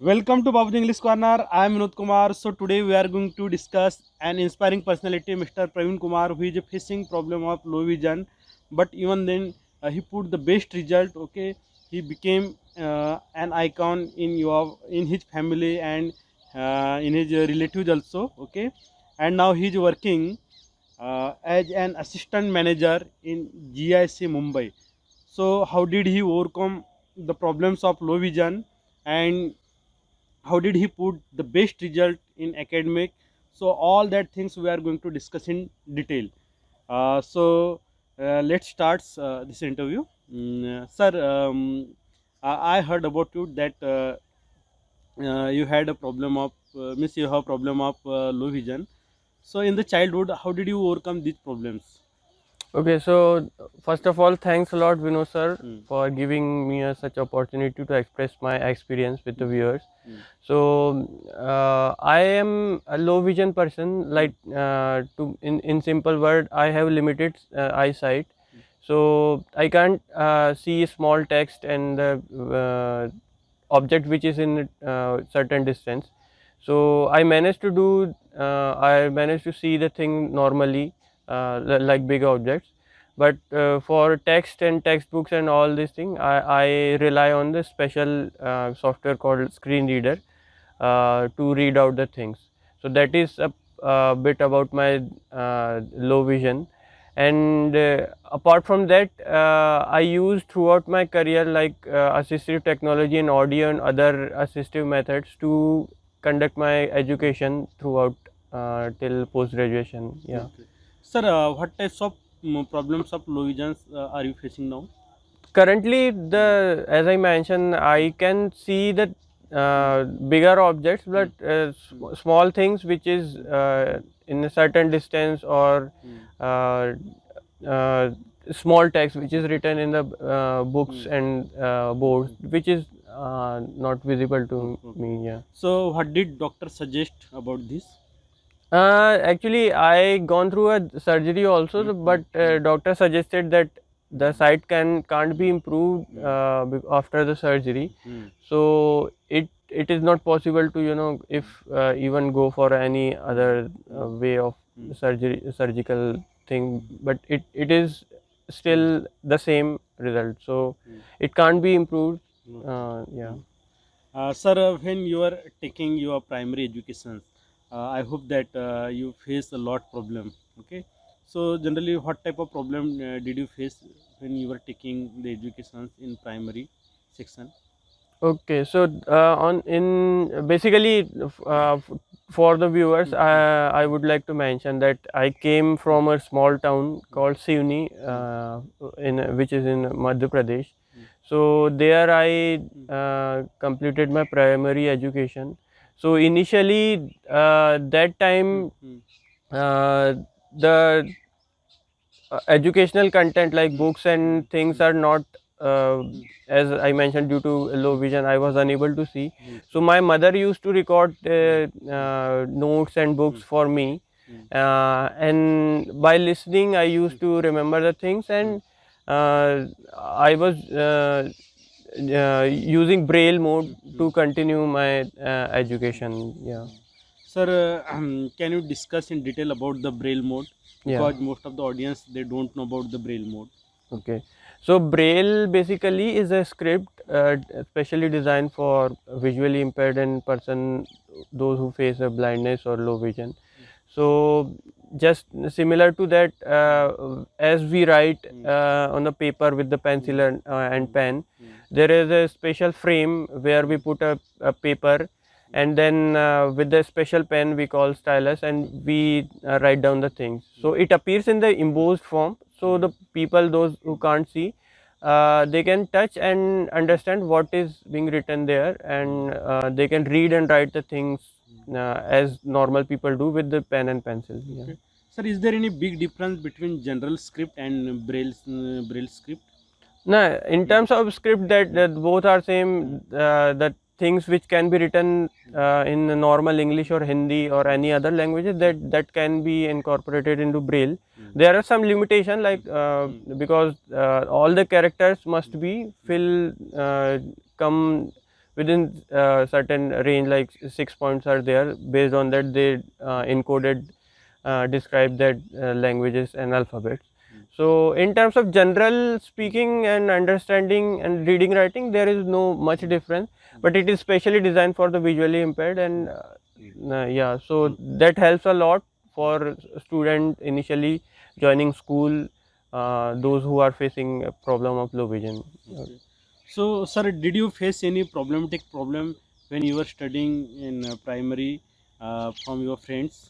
Welcome to Babuji English Corner. I am Vinod Kumar. So today we are going to discuss an inspiring personality, Mr. Praveen Kumar, who is facing problem of low vision, but even then he put the best result. Okay, he became an icon in his family and in his relatives also. Okay, and now he is working as an assistant manager in GIC Mumbai. So how did he overcome the problems of low vision, and how did he put the best result in academic? So all that things we are going to discuss in detail. Let's start this interview. Sir, I heard about you that you had a problem of means you have problem of low vision. So in the childhood, how did you overcome these problems? Okay, so first of all, thanks a lot, Vinod sir, Mm, for giving me such opportunity to express my experience with the mm, viewers. mm, So I am a low vision person. mm, Like to in simple word, I have limited eyesight, so I can't see small text and the object which is in certain distance. So I managed to do. I managed to see the thing normally, like big objects, but for text and textbooks and all this thing, I rely on the special software called screen reader to read out the things. So that is a bit about my low vision. And apart from that, I use throughout my career like assistive technology and audio and other assistive methods to conduct my education throughout till post graduation. Yeah. okay. Sir, what types of problems of low vision are you facing now? Currently, Mm, the as I mentioned, I can see the mm, bigger objects, but mm, mm, small things which is in a certain distance, or mm, uh, uh, small text which is written in the books mm, and boards, okay. which is not visible Oh, to okay. me. Yeah. So, what did doctor suggest about this? Actually, I gone through a surgery also, Mm, mm, but mm, doctor suggested that the mm, sight can't be improved mm, after the surgery. mm, So it is not possible to if mm, even go for any mm, other mm, way of mm, surgical thing, mm, but it is mm, still the same result. So mm, it can't be improved. okay. Yeah. Mm. Sir, when you are taking your primary education, I hope that you face a lot problem. Okay. So, generally, what type of problem did you face when you were taking the education in primary section? Okay, so on in basically for the viewers, Mm, mm, I would like to mention that I came mm, from a small town mm, called Sivni, mm, in which is in Madhya Pradesh. mm, So there I mm, completed my primary education. So initially, that mm, time, mm, uh, the educational content like mm, books and things mm, are not uh, mm, as I mentioned, due to low mm, vision I was unable to see. mm, So my mother used to record mm, mm, notes and books mm, for me, mm, and by listening I used mm, to remember the things. mm, And I was using braille mode mm, to mm, continue my mm, education. Yeah. mm. Sir, can you discuss in detail about the Braille mode? Yeah. Because most of the audience they don't know about the Braille mode. Okay, so Braille basically is a script specially designed for visually impaired and person, those who face a blindness or low vision. So just similar to that, Mm, as we write mm, on the paper with the pencil mm, and mm, pen, mm, there is a special frame where we mm, put a paper, and then with the special pen we call stylus, mm, and we write down the things. So mm, it appears in the mm, embossed form. So mm, the people, those who can't see, they can touch and understand what is being written there, mm, and they can read and write the things mm. as normal people do with the pen and pencil. Yeah. Okay. Sir, is there any big difference between general script and Braille script? Now, in Mm, terms of script, mm, that both are mm, same. The things which can be written in the normal English or Hindi or any other languages, that can be incorporated into Braille. mm, There are some limitation, like mm, because all the characters mm, must be fill come within certain range, like 6 points are there. Based on that, they encoded, describe that languages and alphabets. So in terms of general speaking and understanding and reading writing, there is no much difference, but it is specially designed for the visually impaired, and yeah, so that helps a lot for student initially joining school, those who are facing a problem of low vision. Okay. So, sir, did you face any problematic problem when you were studying in primary from your friends?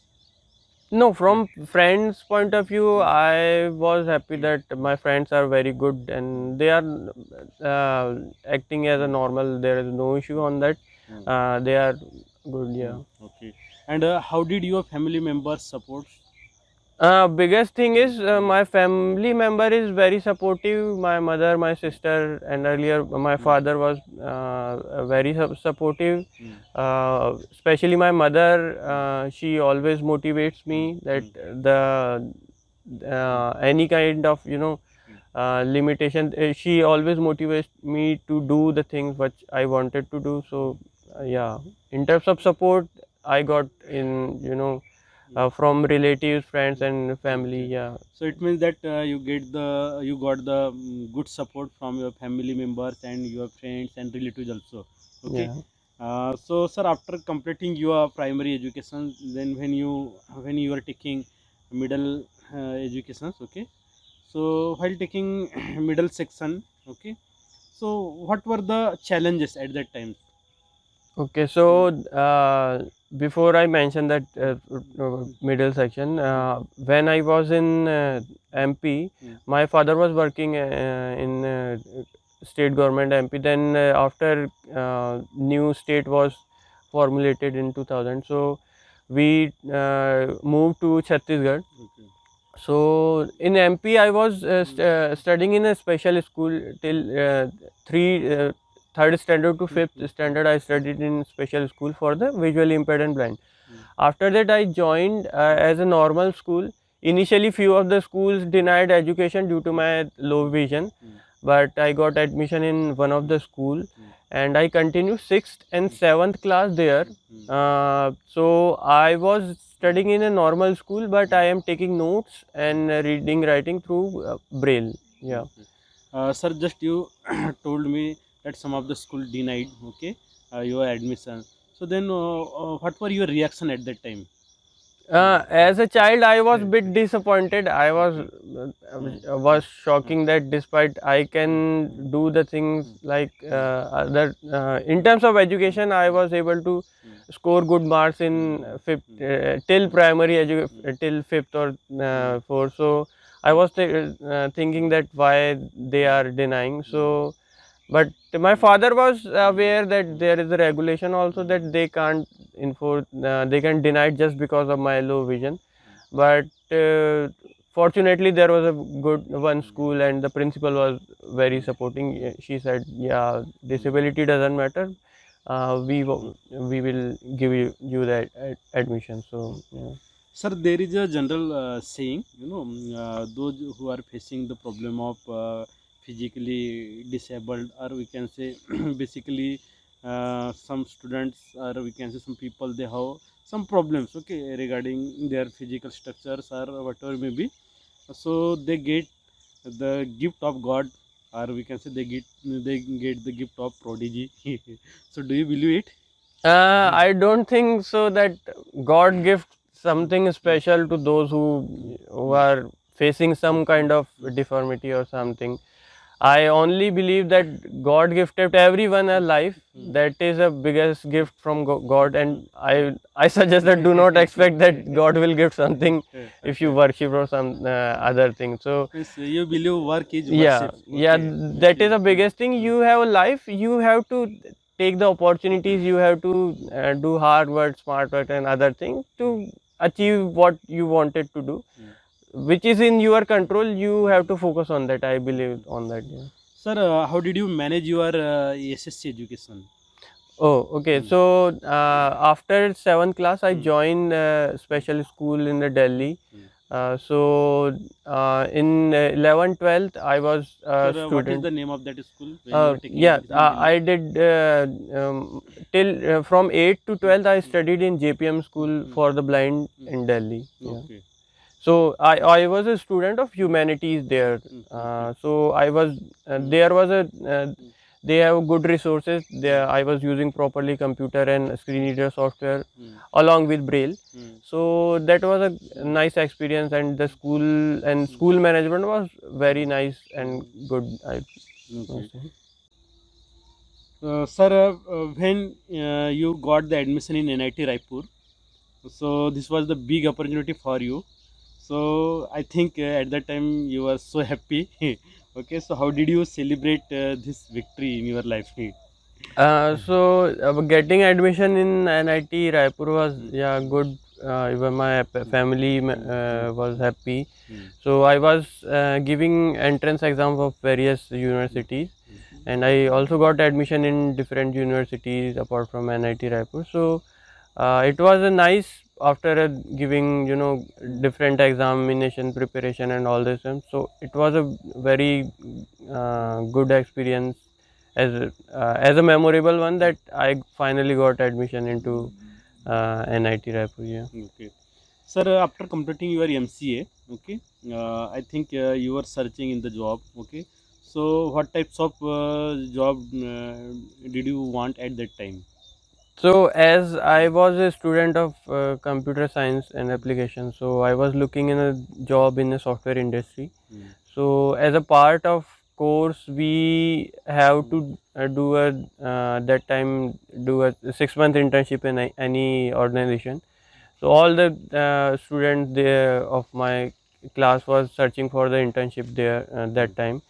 No, from friends' point of view, I was happy that my friends are very good and they are acting as a normal. There is no issue on that. Hmm. They are good, yeah. Okay. And how did your family members support? Biggest thing is my family member is very supportive. My mother, my sister, and earlier my father was very supportive. Hmm. Especially my mother, she always motivates me that the any kind of limitation. She always motivates me to do the things which I wanted to do. So yeah, in terms of support, I got in from relatives, friends, and family. Okay. Yeah, So it means that you got the good support from your family members and your friends and relatives also. Okay. yeah. So sir, after completing your primary education, then when you are taking middle educations, okay. So while taking middle section, okay. So what were the challenges at that time? Okay, so before I mention that middle section, when I was in MP, Mm. my father was working in state government MP. Then after new state was formulated in 2000, so we moved to Chhattisgarh. Okay. So in MP, I was studying in a special school till third standard to fifth standard. I studied in special school for the visually impaired and blind. Mm. After that, I joined as a normal school. Initially, few of the schools denied education due to my low vision, Mm. but I got admission in one of the school, and I continued sixth and seventh class there. So I was studying in a normal school, but I am taking notes and reading writing through braille. Yeah. Okay. Sir, just you told me that some of the school denied, okay, your admission. So then, what were your reaction at that time? As a child, I was bit disappointed. I was shocking that despite I can do the things like other in terms of education, I was able to score good marks in fifth till primary till fifth or fourth. So I was thinking that why they are denying. So but my father was aware that there is a regulation also that they can't enforce, they can deny it just because of my low vision. But fortunately, there was a good one school, and the principal was very supporting. She said, "Yeah, disability doesn't matter. We will give you that admission." So yeah. Sir, there is a general saying, those who are facing the problem of physically disabled, or we can say basically some students, or we can say some people, they have some problems, okay, regarding their physical structures or whatever may be. So they get the gift of God, or we can say they get the gift of prodigy. So do you believe it? I don't think so that God gives something special to those who are facing some kind of deformity or something. I only believe that God gifted everyone a life. That is the biggest gift from God, and I suggest that do not expect that God will give something if you worship or some other thing. So Means you believe work is yeah, worship. yeah, Okay. that is the biggest thing. You have a life, you have to take the opportunities, you have to do hard work, smart work, and other things to achieve what you wanted to do, which is in your control. You have to focus on that. I believe on that. Yeah. Sir, how did you manage your SSC education? Oh, okay. So after seventh class, I joined special school in the Delhi. In 11th, 12th, I was a Sir, what is student. the name of that school when you were taking Yeah, admission in Delhi? I did till from 8th to 12th. I studied in JPM School for the Blind in Delhi. Yeah. Okay. So I was a student of humanities there. Okay. So I was there was a they have good resources. There I was using properly computer and screen reader software along with Braille. So that was a nice experience, and the school and school management was very nice and good. I Okay. must say. Sir, when you got the admission in NIT Raipur, so this was the big opportunity for you. So I think at that time you were so happy. Okay, so how did you celebrate this victory in your life? Getting admission in NIT Raipur was yeah good. Even my family was happy. So I was giving entrance exams of various universities, and I also got admission in different universities apart from NIT Raipur. So it was a nice after giving different examination preparation and all this. And so it was a very good experience as a memorable one that I finally got admission into NIT Raipur. Yeah. Okay. Sir, after completing your MCA, okay, I think you were searching in the job, okay. So, what types of job did you want at that time? So as I was a student of computer science and application, so I was looking in a job in the software industry. So as a part of course, we have to do a that time do a 6 month internship in any organization. So all the students there of my class was searching for the internship there that time.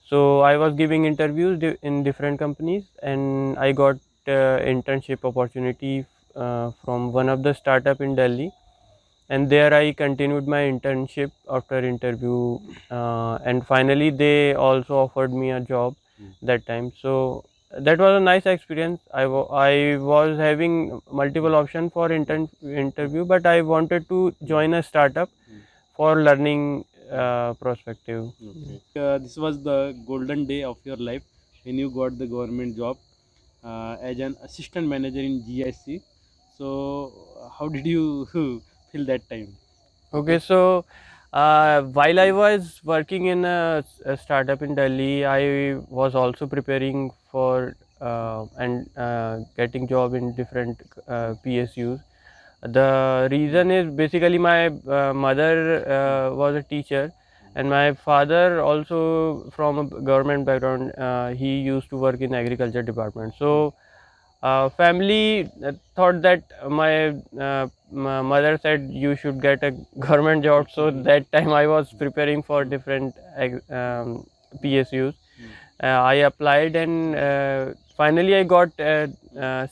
So I was giving interviews in different companies, and I got internship opportunity from one of the startup in Delhi, and there I continued my internship after interview, and finally they also offered me a job that time. So that was a nice experience. I was having multiple option for interview, but I wanted to join a startup for learning perspective. Okay. This was the golden day of your life when you got the government job as an assistant manager in GIC. So, how did you feel that time? Okay, so while I was working in a startup in Delhi, I was also preparing for and getting job in different PSUs. The reason is basically my mother was a teacher, and my father also from a government background. He used to work in agriculture department. So family thought that my mother said you should get a government job. So that time I was preparing for different PSUs. I applied, and finally I got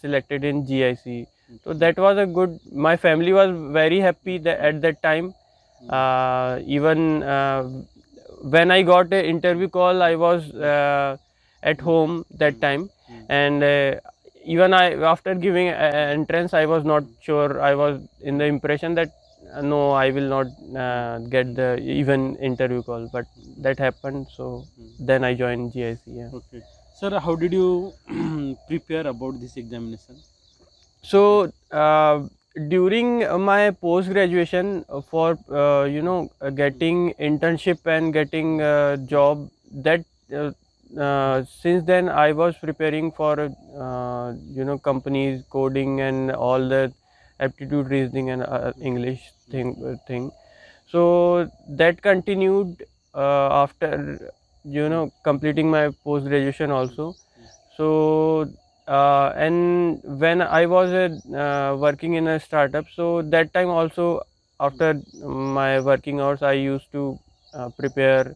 selected in GIC. So that was a good. My family was very happy that at that time. Even when I got an interview call, I was at home that time, and even I after giving entrance, I was not sure. I was in the impression that no, I will not get the even interview call, but that happened. So then I joined GIC. Yeah. Okay. Sir, how did you prepare about this examination? So during my post graduation, for getting internship and getting job, that since then I was preparing for companies coding and all the aptitude reasoning and English thing. So that continued after completing my post graduation also. So and when I was working in a startup, so that time also after my working hours, I used to prepare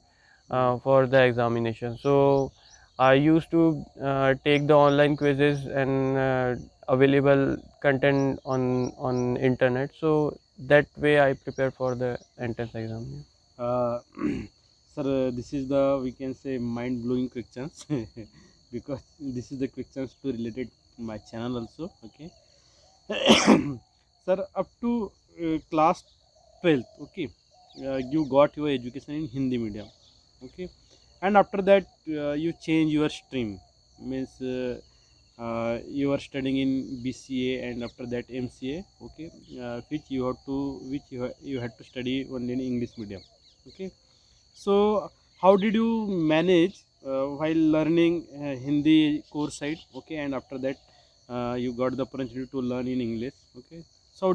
for the examination. So I used to take the online quizzes and available content on internet. So that way I prepare for the entrance exam. Uh, sir, this is the we can say mind blowing questions because this is the questions to related my channel also. Okay. Sir, up to class 12th, okay. you got your education in Hindi medium, okay, and after that you change your stream, means you are studying in BCA and after that MCA, okay, which you had to study only in English medium, okay. So how did you manage while learning Hindi course side, okay, and after that you got the opportunity to learn in English, okay. So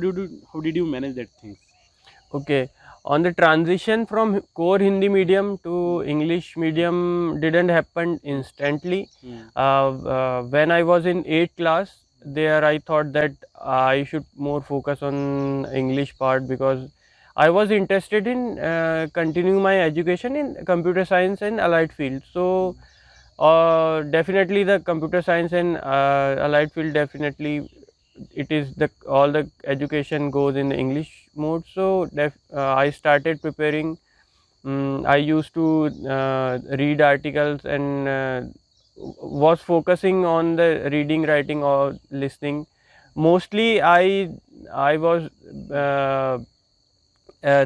how did you manage that things? Okay, on the transition from core Hindi medium to English medium didn't happen instantly. Hmm. When I was in 8th class, there I thought that I should more focus on English part because I was interested in continuing my education in computer science and allied field. So definitely the computer science and allied field, definitely it is the all the education goes in the English mode. So I started preparing. I used to read articles and was focusing on the reading, writing, or listening. Mostly, I was uh, uh,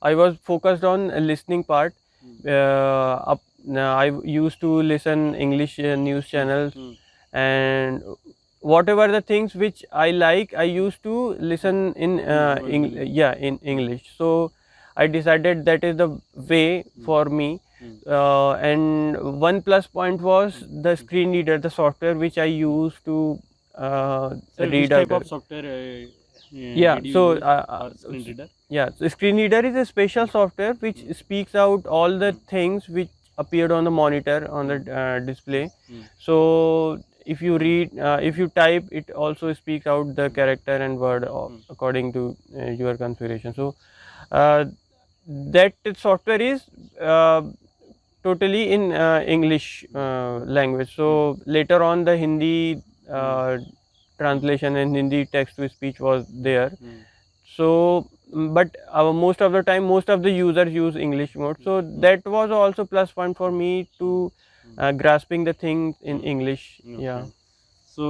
I was focused on listening part. Hmm. I used to listen English news channels, Hmm. and whatever the things which I like, I used to listen in Only. yeah, in English. So I decided that is the way Hmm. for me. Hmm. And one plus point was the screen reader, the software which I used to So which read type out. of software Yeah, did you so use for screen reader? yeah, so screen reader is a special software which speaks out all the things which appeared on the monitor on the display. Hmm. So if you read, if you type, it also speaks out the character and word Hmm. according to your configuration. So uh, that software is totally in English language. So later on, the Hindi translation and Hindi text to speech was there. Hmm. So but most of the time, most of the users use English mode. So that was also plus point for me to grasping the things in English. Yeah. Okay. So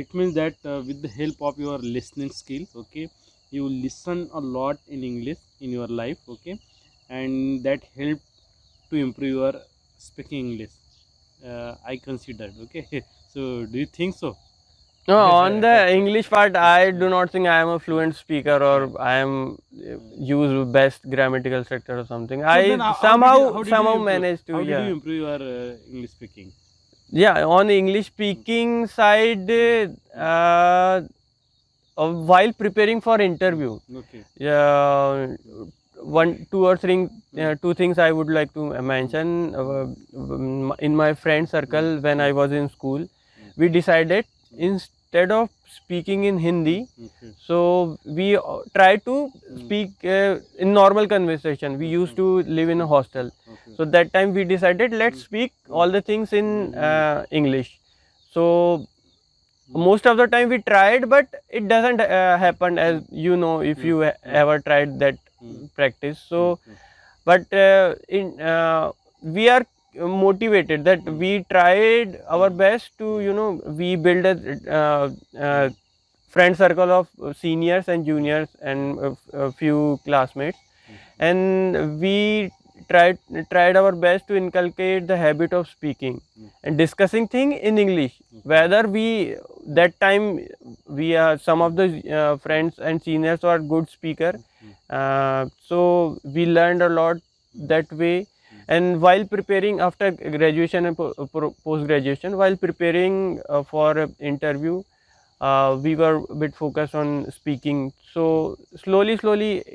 it means that with the help of your listening skill, okay, you listen a lot in English in your life, okay, and that helped to improve your speaking English. I considered, okay. So do you think so? No, on the English part, I do not think I am a fluent speaker or I am use best grammatical structure or something. So then I how did you somehow improve? managed to, How did you yeah. improve your English speaking? Yeah, on English speaking side, while preparing for interview, Okay. yeah, one, two or three, Hmm. two things I would like to mention. In my friend circle, when I was in school, we decided instead of speaking in Hindi, Okay. so we try to speak in normal conversation. We used to live in a hostel, Okay. so that time we decided let's speak all the things in English. So most of the time we tried, but it doesn't happen, as you know, if you ever tried that practice. So but we are motivated that we tried our best to, you know, we build a friend circle of seniors and juniors and a few classmates, and we tried our best to inculcate the habit of speaking and discussing thing in English. Whether we that time we are some of the friends and seniors are good speaker, so we learned a lot that way. And while preparing after graduation and post graduation, while preparing for a interview, we were a bit focused on speaking. So slowly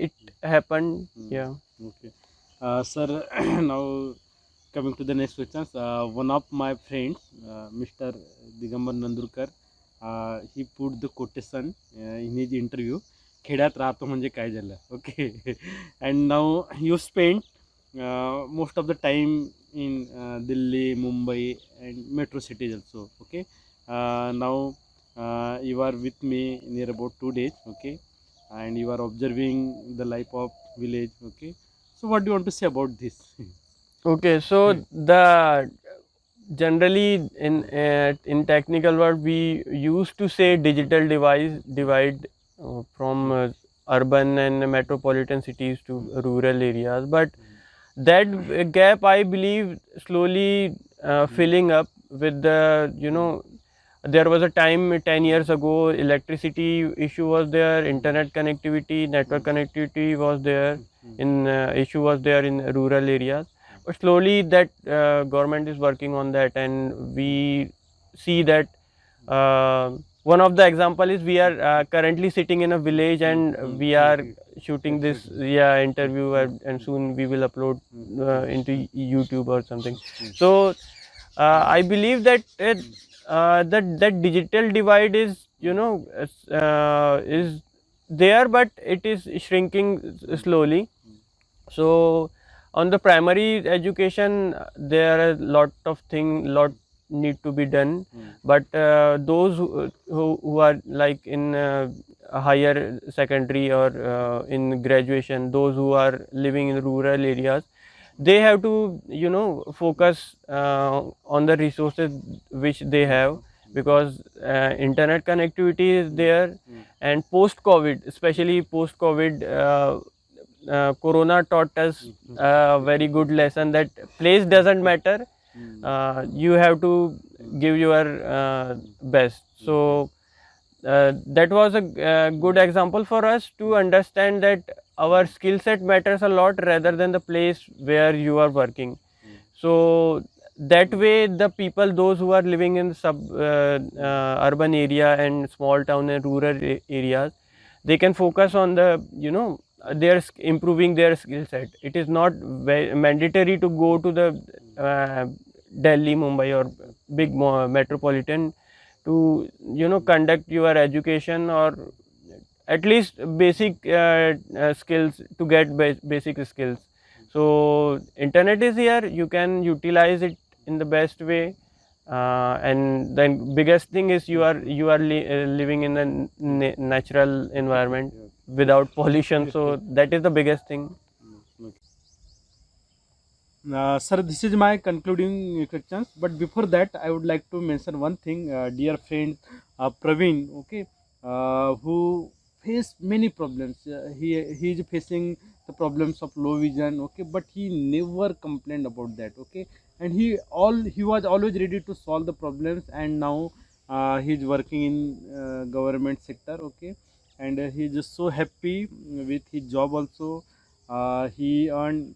it happened. Yeah. Okay. Sir, now coming to the next questions. One of my friends, Mr. Digambar Nandurkar, he put the quotation in his interview. खेड्यात राहतो म्हणजे काय झालं, okay. And now you spent most of the time in Delhi, Mumbai, and metro cities also, okay. Now you are with me near about 2 days, okay, and you are observing the life of village, okay. So what do you want to say about this? Okay, so the generally in technical word we used to say digital device divide from urban and metropolitan cities to rural areas. But that gap, I believe, slowly filling up with the, there was a time 10 years ago, electricity issue was there, internet connectivity, network connectivity was there, issue was there in rural areas. But slowly that government is working on that, and we see that one of the example is we are currently sitting in a village, and we are shooting this interview, and soon we will upload into YouTube or something. So I believe that that digital divide is, is there, but it is shrinking slowly. So on the primary education, there are a lot need to be done. But those who are like in a higher secondary or in graduation, those who are living in rural areas, they have to, focus on the resources which they have, because internet connectivity is there. And post covid, especially post covid, corona taught us a very good lesson that place doesn't matter, you have to give your best. So that was a good example for us to understand that our skill set matters a lot rather than the place where you are working. So that way the people, those who are living in urban area and small town and rural areas, they can focus on the, their improving their skill set. It is not mandatory to go to the Delhi, Mumbai or big metropolitan to, conduct your education, or at least basic skills, to get basic skills. So internet is here, you can utilize it in the best way. And then biggest thing is you are living in a natural environment without pollution. So that is the biggest thing. Sir, this is my concluding questions. But before that, I would like to mention one thing, dear friend Praveen, okay, who face many problems. He is facing the problems of low vision, okay, but he never complained about that, okay, and he was always ready to solve the problems. And now he is working in government sector, okay, and he is just so happy with his job also. He earned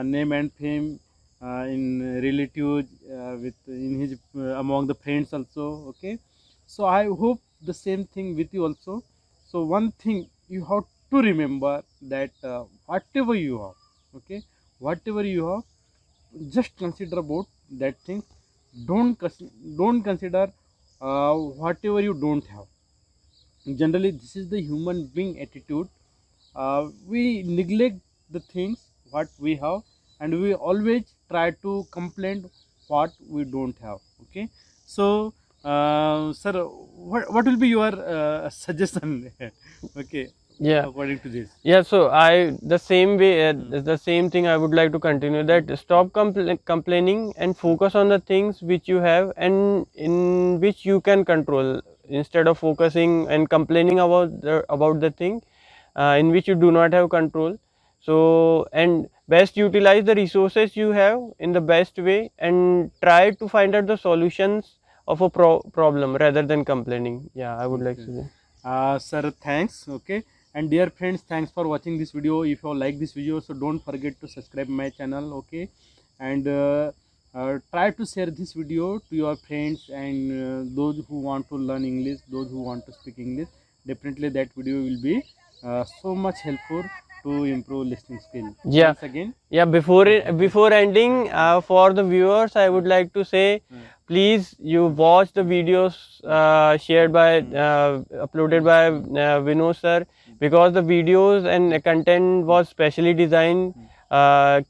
name and fame in relatives, with in his among the friends also, okay. So I hope the same thing with you also. So one thing you have to remember, that whatever you have, okay, whatever you have, just consider about that thing. Don't consider whatever you don't have. Generally this is the human being attitude. We neglect the things what we have, and we always try to complain what we don't have, okay. So sir, what will be your suggestion okay, according to this? So the same way, the same thing I would like to continue, that stop complaining and focus on the things which you have and in which you can control, instead of focusing and complaining about the thing in which you do not have control. So, and best utilize the resources you have in the best way, and try to find out the solutions of a problem rather than complaining. I would like to say. Sir, thanks, okay. And dear friends, thanks for watching this video. If you like this video, so don't forget to subscribe my channel, okay, and try to share this video to your friends, and those who want to learn English, those who want to speak English. Definitely that video will be so much helpful to improve listening skill. Once again, before ending, for the viewers, I would like to say, please you watch the videos shared by uploaded by Vinod sir, because the videos and the content was specially designed for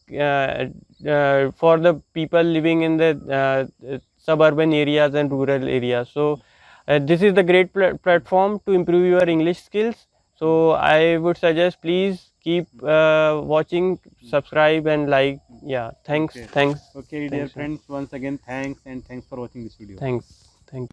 the people living in the suburban areas and rural areas. So this is the great platform to improve your English skills. So I would suggest, please keep watching, subscribe and like. Thanks. Okay, dear friends, once again thanks, and thanks for watching this video. Thank you.